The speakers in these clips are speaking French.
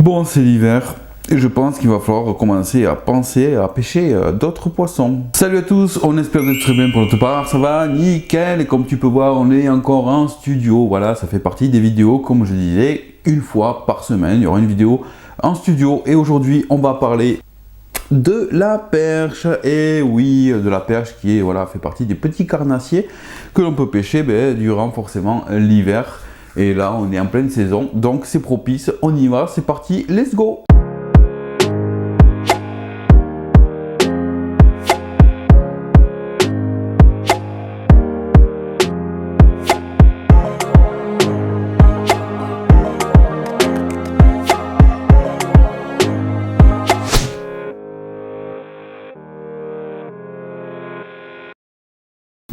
Bon, c'est l'hiver et je pense qu'il va falloir commencer à penser à pêcher d'autres poissons. Salut à tous, on espère d'être très bien pour notre part, ça va nickel et comme tu peux voir on est encore en studio. Voilà, ça fait partie des vidéos, comme je disais, une fois par semaine, il y aura une vidéo en studio et aujourd'hui on va parler de la perche. Et oui, de la perche qui est, voilà, fait partie des petits carnassiers que l'on peut pêcher durant forcément l'hiver. Et là, on est en pleine saison, donc c'est propice. On y va, c'est parti, let's go!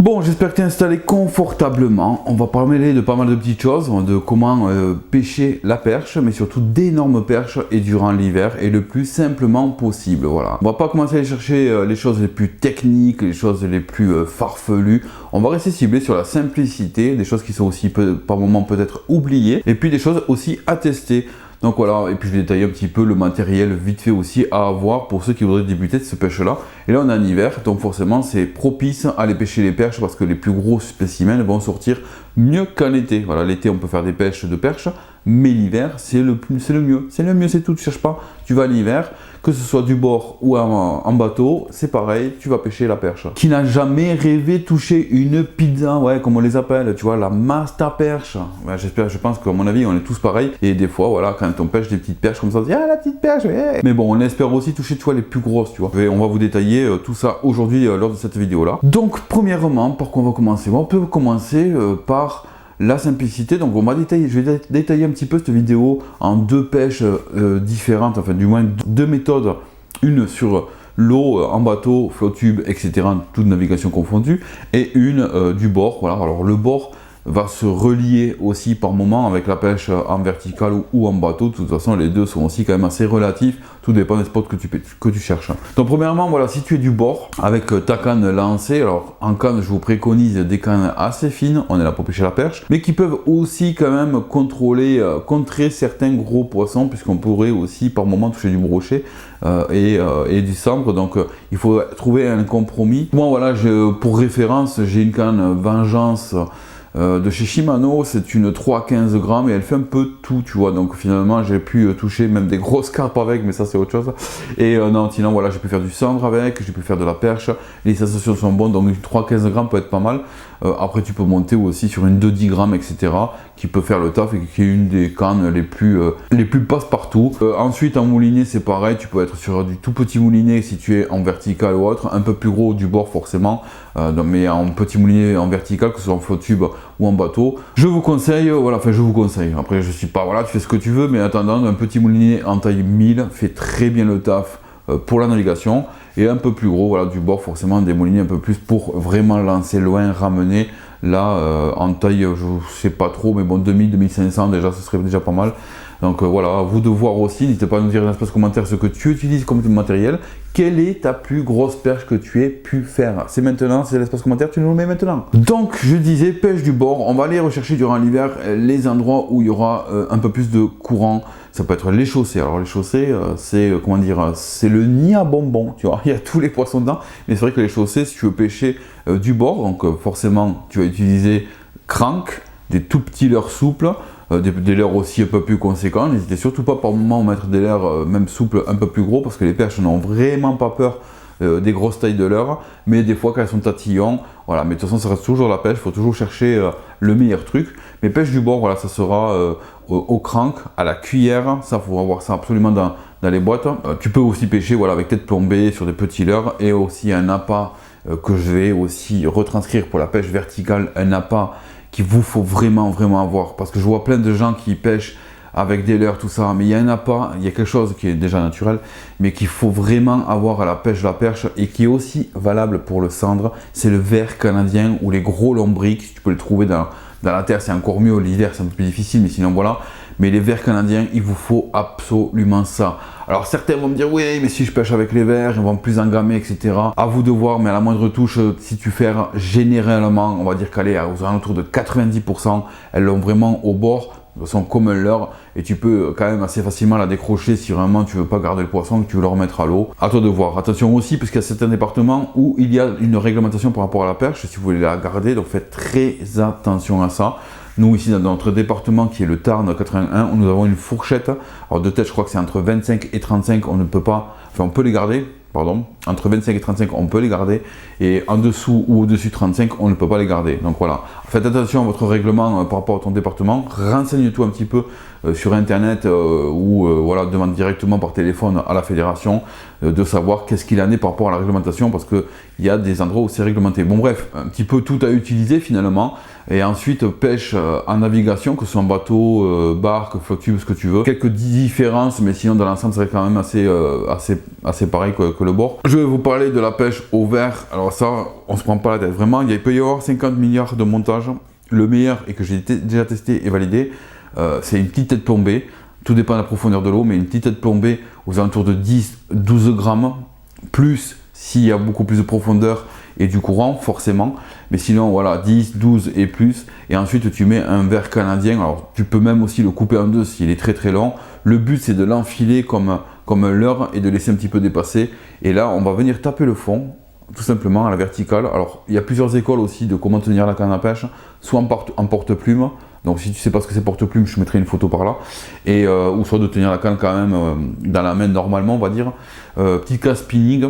Bon, j'espère que tu es installé confortablement. On va parler de pas mal de petites choses, de comment pêcher la perche, mais surtout d'énormes perches et durant l'hiver et le plus simplement possible. Voilà. On va pas commencer à chercher les choses les plus techniques, les choses les plus farfelues. On va rester ciblé sur la simplicité, des choses qui sont aussi par moments peut-être oubliées, et puis des choses aussi à tester. Donc voilà, et puis je vais détailler un petit peu le matériel vite fait aussi à avoir pour ceux qui voudraient débuter de ce pêche-là. Et là on est en hiver, donc forcément c'est propice à aller pêcher les perches parce que les plus gros spécimens vont sortir mieux qu'en été. Voilà, l'été on peut faire des pêches de perches, mais l'hiver c'est le mieux. C'est le mieux, c'est tout, tu cherches pas, tu vas l'hiver, que ce soit du bord ou en bateau, c'est pareil, tu vas pêcher la perche. Qui n'a jamais rêvé toucher une pizza, ouais, comme on les appelle, tu vois, la master perche. Ouais, je pense qu'à mon avis on est tous pareils, et des fois voilà, quand on pêche des petites perches comme ça, on se dit ah la petite perche, ouais. Mais bon, on espère aussi toucher, tu vois, les plus grosses, tu vois. Et on va vous détailler tout ça aujourd'hui lors de cette vidéo là. Donc premièrement, par quoi on va commencer? On peut commencer par la simplicité. Donc je vais détailler un petit peu cette vidéo en deux pêches différentes, enfin du moins deux méthodes, une sur l'eau en bateau, flotte-tube, etc., toute navigation confondue, et une du bord. Voilà, alors le bord va se relier aussi par moment avec la pêche en vertical ou en bateau. De toute façon, les deux sont aussi quand même assez relatifs, tout dépend des spots que tu cherches. Donc premièrement, voilà, si tu es du bord avec ta canne lancée, alors en canne je vous préconise des cannes assez fines, on est là pour pêcher la perche, mais qui peuvent aussi quand même contrer certains gros poissons, puisqu'on pourrait aussi par moment toucher du brochet et du sambre. Donc il faut trouver un compromis. Moi voilà, pour référence, j'ai une canne Vengeance de chez Shimano, c'est une 3,15 grammes et elle fait un peu tout, tu vois. Donc finalement j'ai pu toucher même des grosses carpes avec, mais ça c'est autre chose. Et non, sinon voilà, j'ai pu faire du cendre avec, j'ai pu faire de la perche, les sensations sont bonnes, donc une 3,15 grammes peut être pas mal. Après tu peux monter aussi sur une 2,10 grammes, etc., qui peut faire le taf et qui est une des cannes les plus passe-partout. Ensuite en moulinet c'est pareil, tu peux être sur du tout petit moulinet si tu es en vertical ou autre, un peu plus gros du bord forcément, mais en petit moulinet en vertical, que ce soit en flotte-tube ou en bateau. Je vous conseille, voilà, enfin je vous conseille, après je suis pas, voilà, tu fais ce que tu veux, mais en attendant, un petit moulinet en taille 1000 fait très bien le taf pour la navigation, et un peu plus gros, voilà, du bord forcément, des moulinets un peu plus pour vraiment lancer loin, ramener. Là en taille, je sais pas trop, mais bon, 2000, 2500 déjà, ce serait déjà pas mal. Donc voilà, à vous de voir aussi, n'hésitez pas à nous dire dans l'espace commentaire ce que tu utilises comme matériel. Quelle est ta plus grosse perche que tu aies pu faire? C'est maintenant, c'est l'espace commentaire, tu nous le mets maintenant. Donc je disais, pêche du bord, on va aller rechercher durant l'hiver les endroits où il y aura un peu plus de courant. Ça peut être les chaussées. Alors les chaussées, c'est comment dire, c'est le nid à bonbons, tu vois. Il y a tous les poissons dedans, mais c'est vrai que les chaussées, si tu veux pêcher du bord, donc forcément tu vas utiliser crank, des tout petits leurres souples, des leurres aussi un peu plus conséquents. N'hésitez surtout pas par moment à mettre des leurres même souples un peu plus gros, parce que les perches n'ont vraiment pas peur des grosses tailles de leurres, mais des fois quand elles sont tatillons, voilà, mais de toute façon ça reste toujours la pêche, il faut toujours chercher le meilleur truc. Mais pêche du bord, voilà, ça sera au crank, à la cuillère, ça faut avoir ça absolument dans les boîtes. Tu peux aussi pêcher, voilà, avec tête plombée sur des petits leurres, et aussi un appât que je vais aussi retranscrire pour la pêche verticale, un appât qu'il vous faut vraiment avoir, parce que je vois plein de gens qui pêchent avec des leurres, tout ça, mais il y a un appât, il y a quelque chose qui est déjà naturel, mais qu'il faut vraiment avoir à la pêche de la perche, et qui est aussi valable pour le cendre, c'est le ver canadien ou les gros lombrics. Si tu peux les trouver dans la terre, c'est encore mieux, l'hiver c'est un peu plus difficile, mais sinon voilà. Mais les vers canadiens, il vous faut absolument ça. Alors certains vont me dire, oui, mais si je pêche avec les vers, ils vont plus engammer, etc. À vous de voir, mais à la moindre touche, si tu fais généralement, on va dire qu'elle est aux alentours de 90%, elles l'ont vraiment au bord, de toute façon comme un leurre, et tu peux quand même assez facilement la décrocher si vraiment tu veux pas garder le poisson, que tu veux le remettre à l'eau. À toi de voir. Attention aussi, parce qu'il y a certains départements où il y a une réglementation par rapport à la perche, si vous voulez la garder, donc faites très attention à ça. Nous ici dans notre département qui est le Tarn 81, nous avons une fourchette, alors de tête je crois que c'est entre 25 et 35, on ne peut pas, enfin on peut les garder, pardon, entre 25 et 35 on peut les garder, et en dessous ou au-dessus de 35 on ne peut pas les garder. Donc voilà, faites attention à votre règlement par rapport à ton département, renseigne-toi un petit peu sur internet ou voilà, demande directement par téléphone à la fédération de savoir qu'est-ce qu'il en est par rapport à la réglementation, parce qu'il y a des endroits où c'est réglementé. Bon bref, un petit peu tout à utiliser finalement, et ensuite pêche en navigation, que ce soit en bateau, barque, flotte tube, ce que tu veux. Quelques différences, mais sinon dans l'ensemble c'est quand même assez pareil que le bord. Je vais vous parler de la pêche au verre. Alors ça, on se prend pas la tête, vraiment, il peut y avoir 50 milliards de montages. Le meilleur, et que j'ai déjà testé et validé, c'est une petite tête plombée. Tout dépend de la profondeur de l'eau, mais une petite tête plombée aux alentours de 10-12 grammes, plus s'il y a beaucoup plus de profondeur et du courant, forcément. Mais sinon, voilà, 10, 12 et plus. Et ensuite, tu mets un verre canadien. Alors, tu peux même aussi le couper en deux s'il est très très long. Le but, c'est de l'enfiler comme un leurre et de laisser un petit peu dépasser. Et là, on va venir taper le fond, tout simplement à la verticale. Alors, il y a plusieurs écoles aussi de comment tenir la canne à pêche, soit en porte-plume. Donc si tu sais pas ce que c'est porte-plume, je te mettrai une photo par là. Et, ou soit de tenir la canne quand même dans la main normalement, on va dire. Petit cas spinning,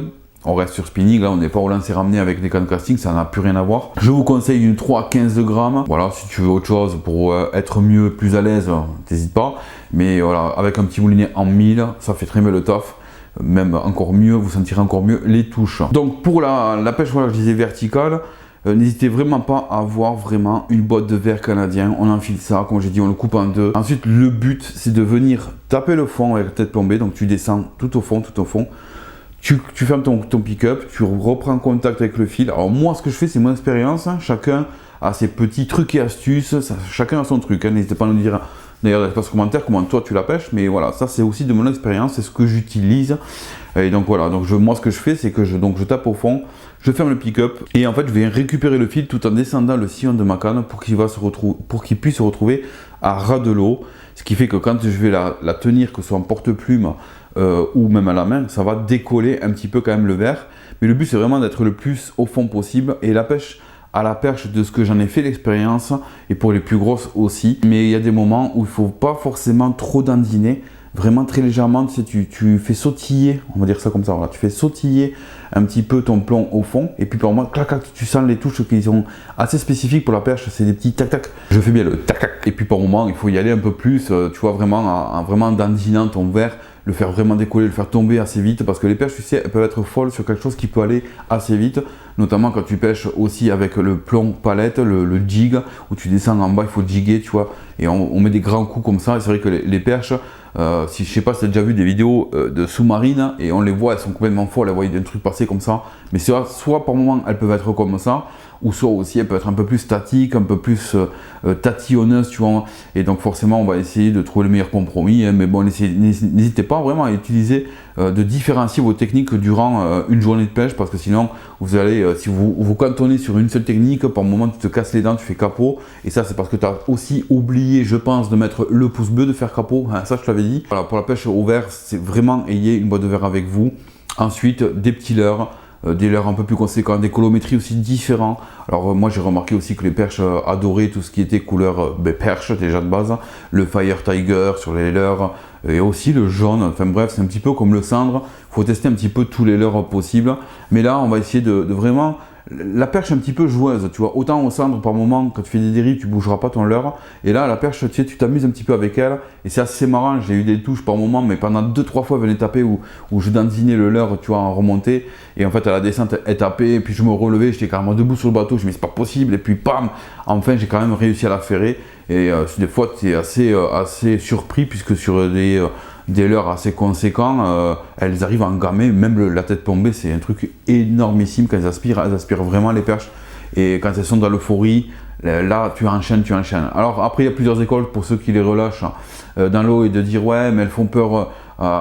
on reste sur spinning, là on n'est pas au lancer ramené avec des cannes casting, ça n'a plus rien à voir. Je vous conseille une 3 à 15 grammes. Voilà, si tu veux autre chose pour être mieux, plus à l'aise, n'hésite pas. Mais voilà, avec un petit moulinet en 1000, ça fait très bien le taf. Même encore mieux, vous sentirez encore mieux les touches. Donc pour la pêche, voilà, je disais verticale. N'hésitez vraiment pas à avoir vraiment une boîte de verre canadien, on enfile ça, comme j'ai dit, on le coupe en deux. Ensuite, le but, c'est de venir taper le fond avec la tête plombée, donc tu descends tout au fond, tu fermes ton pick-up, tu reprends contact avec le fil. Alors moi, ce que je fais, c'est mon expérience, hein. Chacun a ses petits trucs et astuces, chacun a son truc, hein. N'hésitez pas à nous dire d'ailleurs dans l'espace commentaire comment toi tu la pêches, mais voilà, ça c'est aussi de mon expérience, c'est ce que j'utilise. Et donc voilà, donc moi ce que je fais, c'est que je tape au fond, je ferme le pick-up et en fait je vais récupérer le fil tout en descendant le sillon de ma canne pour qu'il puisse se retrouver à ras de l'eau. Ce qui fait que quand je vais la tenir, que ce soit en porte-plume ou même à la main, ça va décoller un petit peu quand même le verre. Mais le but c'est vraiment d'être le plus au fond possible, et la pêche à la perche, de ce que j'en ai fait l'expérience, et pour les plus grosses aussi. Mais il y a des moments où il ne faut pas forcément trop dandiner, vraiment très légèrement, tu sais, tu fais sautiller, on va dire ça comme ça, voilà, tu fais sautiller un petit peu ton plomb au fond, et puis par moi, clac, clac, tu sens les touches qui sont assez spécifiques pour la perche, c'est des petits tac tac, je fais bien le tac tac, et puis par moment, il faut y aller un peu plus, tu vois, vraiment en vraiment dandinant ton verre, le faire vraiment décoller, le faire tomber assez vite, parce que les perches, tu sais, elles peuvent être folles sur quelque chose qui peut aller assez vite, notamment quand tu pêches aussi avec le plomb palette, le jig, où tu descends en bas, il faut jiguer, tu vois, et on met des grands coups comme ça, et c'est vrai que les perches, si je sais pas si tu as déjà vu des vidéos de sous-marines, et on les voit, elles sont complètement folles, elles voient des trucs passer comme ça, mais soit par moment elles peuvent être comme ça, ou soit aussi elles peuvent être un peu plus statiques, un peu plus tatillonneuses, tu vois, et donc forcément on va essayer de trouver le meilleur compromis, hein, mais bon, n'hésitez pas vraiment à utiliser, de différencier vos techniques durant une journée de pêche, parce que sinon vous allez, si vous cantonnez sur une seule technique, par moment tu te casses les dents, tu fais capot, et ça c'est parce que tu as aussi oublié, je pense, de mettre le pouce bleu, de faire capot, hein, ça je te l'avais dit. Voilà, pour la pêche au verre, c'est vraiment ayez une boîte de verre avec vous. Ensuite, des petits leurres, des leurres un peu plus conséquents, des colométries aussi différents. Alors moi j'ai remarqué aussi que les perches adoraient tout ce qui était couleur perche déjà de base, le Fire Tiger sur les leurres, et aussi le jaune, enfin bref, c'est un petit peu comme le cendre, il faut tester un petit peu tous les leurres possibles, mais là on va essayer de vraiment, la perche un petit peu joueuse, tu vois, autant au cendre par moment, quand tu fais des dérives, tu bougeras pas ton leurre, et là la perche, tu sais, tu t'amuses un petit peu avec elle, et c'est assez marrant, j'ai eu des touches par moment, mais pendant 2-3 fois elle venait taper où je dandinais le leurre, tu vois, en remontée, et en fait à la descente elle tapait, et puis je me relevais, j'étais carrément debout sur le bateau, je me dis c'est pas possible, et puis pam, enfin j'ai quand même réussi à la ferrer, et des fois tu es assez surpris, puisque sur des leurres assez conséquents, elles arrivent à engamer, même la tête plombée, c'est un truc énormissime quand elles aspirent vraiment les perches, et quand elles sont dans l'euphorie, là tu enchaînes. Alors après il y a plusieurs écoles pour ceux qui les relâchent dans l'eau, et de dire ouais mais elles font peur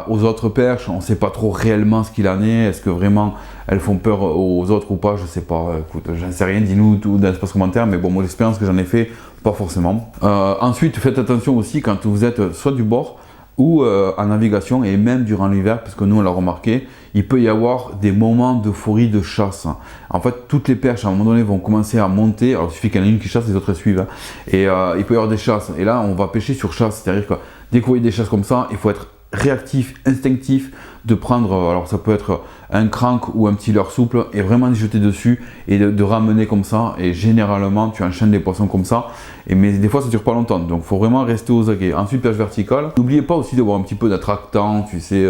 aux autres perches, on ne sait pas trop réellement ce qu'il en est, est-ce que vraiment elles font peur aux autres ou pas, je sais pas, écoute, j'en sais rien, dis-nous tout dans l'espace commentaire, mais bon, moi l'expérience que j'en ai fait, pas forcément. Ensuite, faites attention aussi quand vous êtes soit du bord ou en navigation et même durant l'hiver, parce que nous on l'a remarqué, il peut y avoir des moments d'euphorie de chasse. En fait, toutes les perches à un moment donné vont commencer à monter, alors il suffit qu'il y en ait une qui chasse, les autres suivent, hein. Et il peut y avoir des chasses, et là on va pêcher sur chasse, c'est-à-dire que dès que vous voyez des chasses comme ça, il faut être réactif, instinctif, de prendre, alors ça peut être un crank ou un petit leurre souple et vraiment d'y jeter dessus et de ramener comme ça, et généralement tu enchaînes des poissons comme ça, mais des fois ça dure pas longtemps, donc il faut vraiment rester aux aguets. Ensuite, pêche verticale, n'oubliez pas aussi d'avoir un petit peu d'attractant, tu sais,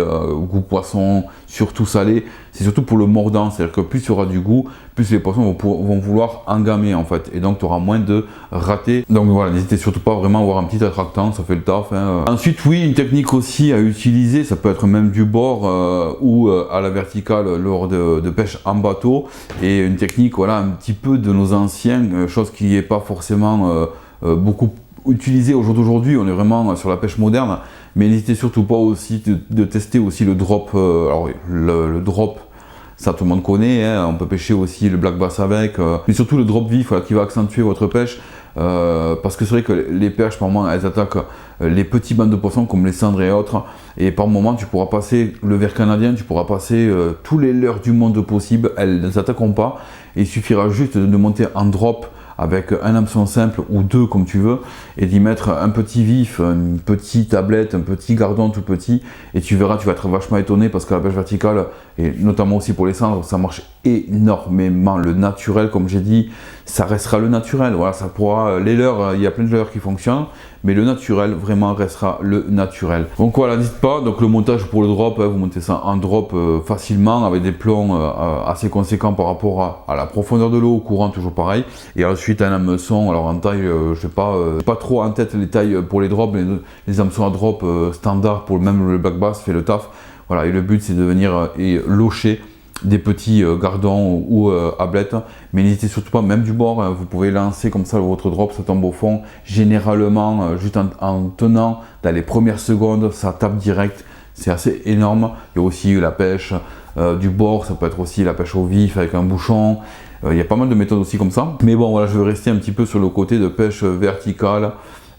goût poisson, surtout salé, c'est surtout pour le mordant, c'est-à-dire que plus il y aura du goût, plus les poissons vont vouloir engamer en fait, et donc tu auras moins de ratés. Donc voilà, n'hésitez surtout pas vraiment à avoir un petit attractant, ça fait le taf, hein. Ensuite, oui, une technique aussi à utiliser, ça peut être même du bord ou à la verticale lors de pêche en bateau, et une technique voilà un petit peu de nos anciens, chose qui n'est pas forcément beaucoup utilisée au jour d'aujourd'hui, on est vraiment sur la pêche moderne, mais n'hésitez surtout pas aussi de tester aussi le drop, alors oui, le drop, ça tout le monde connaît, hein, on peut pêcher aussi le black bass avec, mais surtout le drop vif voilà, qui va accentuer votre pêche, parce que c'est vrai que les perches par moment elles attaquent les petits bancs de poissons comme les cendres et autres, et par moment tu pourras passer le ver canadien, tu pourras passer tous les leurres du monde possible, elles ne s'attaqueront pas, et il suffira juste de monter en drop avec un hameçon simple ou deux comme tu veux, et d'y mettre un petit vif, une petite tablette, un petit gardon tout petit, et tu verras, tu vas être vachement étonné parce que la pêche verticale, et notamment aussi pour les cendres, ça marche énormément. Le naturel, comme j'ai dit, ça restera le naturel. Voilà, ça pourra, les leurres, il y a plein de leurres qui fonctionnent, mais le naturel vraiment restera le naturel. Donc voilà, n'hésite pas. Donc le montage pour le drop, vous montez ça en drop facilement avec des plombs assez conséquents par rapport à la profondeur de l'eau, au courant toujours pareil. Et ensuite un hameçon, alors en taille, je sais pas trop en tête les tailles pour les drops, mais les hameçons à drop standard pour même le black bass fait le taf. Voilà, et le but c'est de venir locher des petits gardons ou ablettes, mais n'hésitez surtout pas, même du bord, vous pouvez lancer comme ça votre drop, ça tombe au fond, généralement juste en tenant dans les premières secondes, ça tape direct, c'est assez énorme. Il y a aussi la pêche du bord, ça peut être aussi la pêche au vif avec un bouchon, il y a pas mal de méthodes aussi comme ça, mais bon voilà, je vais rester un petit peu sur le côté de pêche verticale,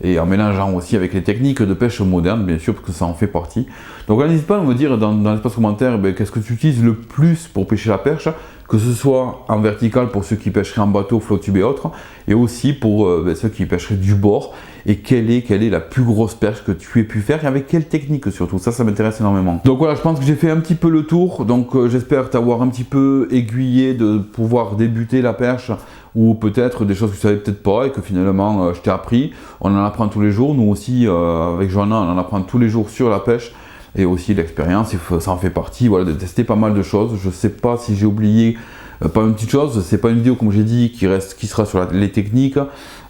et en mélangeant aussi avec les techniques de pêche moderne, bien sûr, parce que ça en fait partie. Donc n'hésite pas à me dire dans l'espace commentaire qu'est-ce que tu utilises le plus pour pêcher la perche, que ce soit en vertical pour ceux qui pêcheraient en bateau, flotte-tube et autres, et aussi pour ceux qui pêcheraient du bord, et quelle est la plus grosse perche que tu aies pu faire, et avec quelle technique surtout, ça m'intéresse énormément. Donc voilà, je pense que j'ai fait un petit peu le tour, donc j'espère t'avoir un petit peu aiguillé de pouvoir débuter la perche, ou peut-être des choses que tu savais peut-être pas et que finalement je t'ai appris. On en apprend tous les jours, nous aussi avec Johanna on en apprend tous les jours sur la pêche, et aussi l'expérience, ça en fait partie, voilà, de tester pas mal de choses. Je sais pas si j'ai oublié pas une petite chose, c'est pas une vidéo comme j'ai dit qui sera sur les techniques,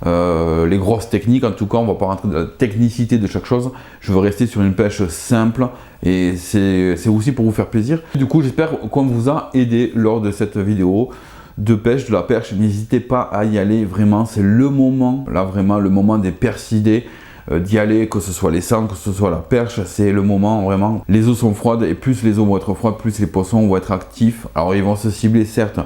les grosses techniques, en tout cas on va pas rentrer dans la technicité de chaque chose, je veux rester sur une pêche simple, et c'est aussi pour vous faire plaisir. Du coup j'espère qu'on vous a aidé lors de cette vidéo de pêche, de la perche. N'hésitez pas à y aller, vraiment c'est le moment, là vraiment le moment des percidés, d'y aller, que ce soit les cendres, que ce soit la perche, c'est le moment vraiment. Les eaux sont froides, et plus les eaux vont être froides, plus les poissons vont être actifs. Alors ils vont se cibler certes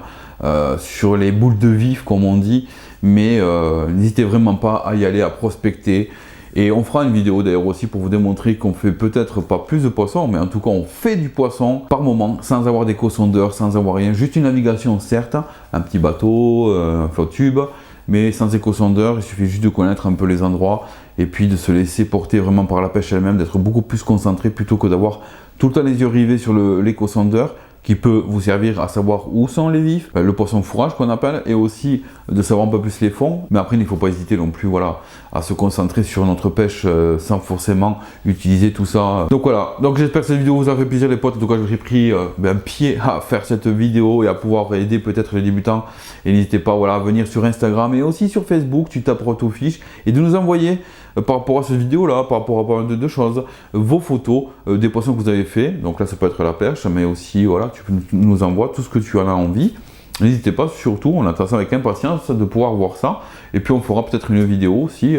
sur les boules de vif comme on dit, mais n'hésitez vraiment pas à y aller, à prospecter. Et on fera une vidéo d'ailleurs aussi pour vous démontrer qu'on fait peut-être pas plus de poissons, mais en tout cas on fait du poisson par moment, sans avoir d'éco-sondeur, sans avoir rien, juste une navigation certes, un petit bateau, un flotte-tube, mais sans éco-sondeur. Il suffit juste de connaître un peu les endroits, et puis de se laisser porter vraiment par la pêche elle-même, d'être beaucoup plus concentré plutôt que d'avoir tout le temps les yeux rivés sur l'éco-sondeur, qui peut vous servir à savoir où sont les vifs, le poisson fourrage qu'on appelle, et aussi de savoir un peu plus les fonds. Mais après il ne faut pas hésiter non plus, voilà, à se concentrer sur notre pêche sans forcément utiliser tout ça. Donc voilà, donc j'espère que cette vidéo vous a fait plaisir les potes. En tout cas j'ai pris un pied à faire cette vidéo et à pouvoir aider peut-être les débutants. Et n'hésitez pas, voilà, à venir sur Instagram et aussi sur Facebook, tu tapes Rotofish, et de nous envoyer par rapport à cette vidéo là, par rapport à pas mal de deux choses, vos photos des poissons que vous avez fait. Donc là ça peut être la perche, mais aussi voilà, tu nous envoies tout ce que tu en as envie. N'hésitez pas, surtout, on attend ça avec impatience de pouvoir voir ça. Et puis on fera peut-être une vidéo aussi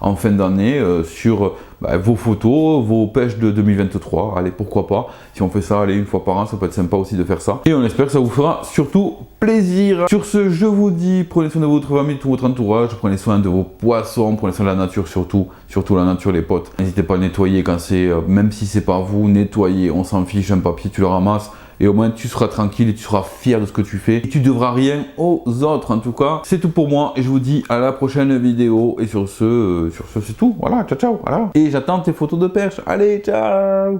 en fin d'année sur vos photos, vos pêches de 2023. Allez, pourquoi pas. Si on fait ça, allez, une fois par an, ça peut être sympa aussi de faire ça. Et on espère que ça vous fera surtout plaisir. Sur ce, je vous dis, prenez soin de votre famille, de tout votre entourage. Prenez soin de vos poissons, prenez soin de la nature surtout. Surtout la nature, les potes. N'hésitez pas à le nettoyer quand c'est, même si c'est pas vous, nettoyer. On s'en fiche, un papier, tu le ramasses. Et au moins tu seras tranquille et tu seras fier de ce que tu fais. Et tu devras rien aux autres. En tout cas, c'est tout pour moi. Et je vous dis à la prochaine vidéo. Et sur ce c'est tout. Voilà, ciao ciao. Voilà. Et j'attends tes photos de perche. Allez, ciao.